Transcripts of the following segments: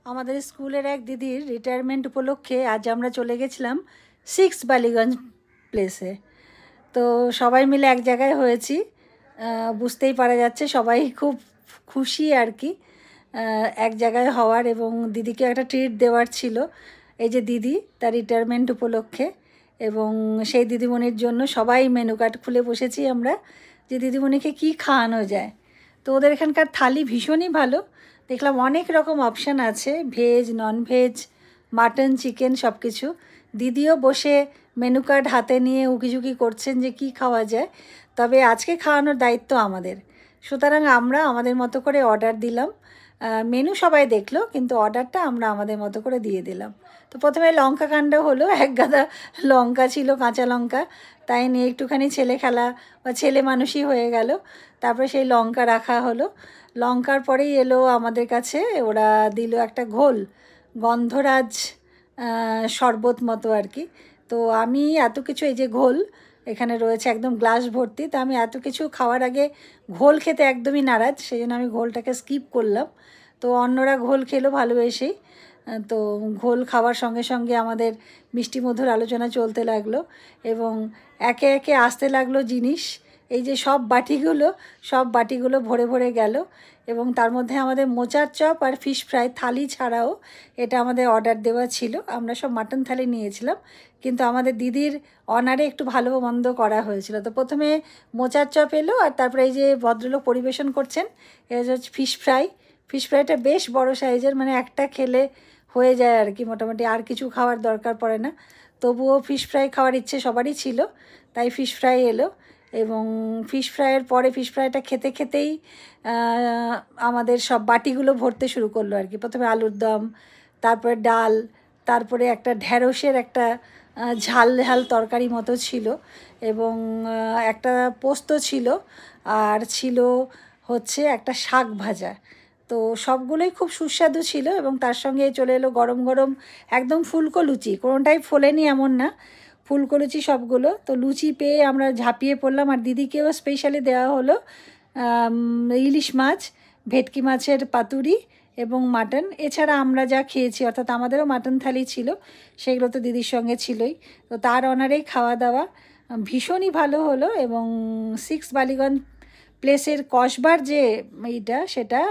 আমাদের স্কুলের এক দিদির রিটায়ারমেন্ট উপলক্ষে আজ আমরা চলে গেছিলাম 6 বালিগঞ্জ প্লেসে। তো সবাই মিলে এক জায়গায় হয়েছি, বুঝতেই পারা যাচ্ছে সবাই খুব খুশি আর কি এক জায়গায় হওয়ার, এবং দিদিকে একটা ট্রিট দেওয়ার ছিল। এই যে দিদি তার রিটায়ারমেন্ট উপলক্ষে, এবং সেই দিদিমণির জন্য সবাই মেনু কার্ড খুলে বসেছি আমরা যে দিদিমণিকে কি খাওয়ানো যায়। তো ওদের এখানকার থালি ভীষণই ভালো, দেখলাম অনেক রকম অপশান আছে, veg non veg mutton chicken সব কিছু। দিদিও বসে মেনু কার্ড হাতে নিয়ে উকিঝুঁকি করছেন যে কি খাওয়া যায়। তবে আজকে খাওয়ানোর দায়িত্ব আমাদের, সুতরাং আমরা আমাদের মতো করে অর্ডার দিলাম। মেনু সবাই দেখলো, কিন্তু অর্ডারটা আমরা আমাদের মতো করে দিয়ে দিলাম। তো প্রথমে লঙ্কা কাণ্ড হলো, এক গাদা লঙ্কা ছিল, কাঁচা লঙ্কা, তাই নিয়ে একটুখানি ছেলে খেলা বা ছেলে মানুষই হয়ে গেল। তারপরে সেই লঙ্কা রাখা হলো, লঙ্কার পরেই এলো আমাদের কাছে, ওরা দিল একটা ঘোল, গন্ধরাজ শরবত মতো আর কি। তো আমি এত কিছু, এই যে ঘোল এখানে রয়েছে একদম গ্লাস ভর্তি, তো আমি এত কিছু খাওয়ার আগে ঘোল খেতে একদমই নারাজ, সেই জন্য আমি ঘোলটাকে স্কিপ করলাম। তো অন্যরা ঘোল খেলো ভালোবেসেই। তো ঘোল খাওয়ার সঙ্গে সঙ্গে আমাদের মিষ্টি মধুর আলোচনা চলতে লাগলো, এবং একে একে আসতে লাগলো জিনিস। এই যে সব বাটিগুলো ভরে ভরে গেল, এবং তার মধ্যে আমাদের মোচার চপ আর ফিশ ফ্রাই থালি ছাড়াও এটা আমাদের অর্ডার দেওয়া ছিল। আমরা সব মাটন থালি নিয়েছিলাম, কিন্তু আমাদের দিদির অনারে একটু ভালো মন্দ করা হয়েছিল। তো প্রথমে মোচার চপ এলো, আর তারপরে এই যে ভদ্রলোক পরিবেশন করছেন এটা হচ্ছে ফিশ ফ্রাইটা বেশ বড় সাইজের, মানে একটা খেলে হয়ে যায় আর কি মোটামুটি, আর কিছু খাওয়ার দরকার পড়ে না। তবুও ফিশ ফ্রাই খাওয়ার ইচ্ছে সবারই ছিল, তাই ফিশ ফ্রাই এলো। এবং ফিশ ফ্রাইয়ের পরে ফিশ ফ্রাইটা খেতে খেতেই আমাদের সব বাটিগুলো ভরতে শুরু করলো আর কি। প্রথমে আলুর দম, তারপরে ডাল, তারপরে একটা ঢ্যাঁড়সের একটা ঝাল ঝাল তরকারি মতো ছিল, এবং একটা পোস্ত ছিল, আর ছিল হচ্ছে একটা শাক ভাজা। তো সবগুলোই খুব সুস্বাদু ছিল, এবং তার সঙ্গে চলে এলো গরম গরম একদম ফুলকো লুচি, কোনোটাই ফোলেনি এমন না, ফুলকো লুচি সবগুলো। তো লুচি পেয়ে আমরা ঝাঁপিয়ে পড়লাম, আর দিদিকেও স্পেশালি দেওয়া হলো ইলিশ মাছ, ভেটকি মাছের পাতুরি এবং মাটন। এছাড়া আমরা যা খেয়েছি, অর্থাৎ আমাদেরও মাটন থালি ছিল, সেগুলো তো দিদির সঙ্গে ছিলই। তো তার অনারেই খাওয়া দাওয়া ভীষণই ভালো হলো। এবং 6 বালিগঞ্জ প্লেসের কসবার যে এইটা, সেটা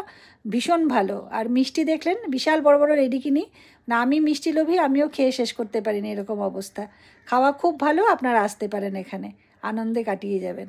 ভীষণ ভালো। আর মিষ্টি দেখলেন বিশাল বড় বড় রেডিকিনি, না আমি মিষ্টি লোভী, আমিও খেয়ে শেষ করতে পারিনি, এরকম অবস্থা। খাওয়া খুব ভালো, আপনারা আসতে পারেন এখানে, আনন্দে কাটিয়ে যাবেন।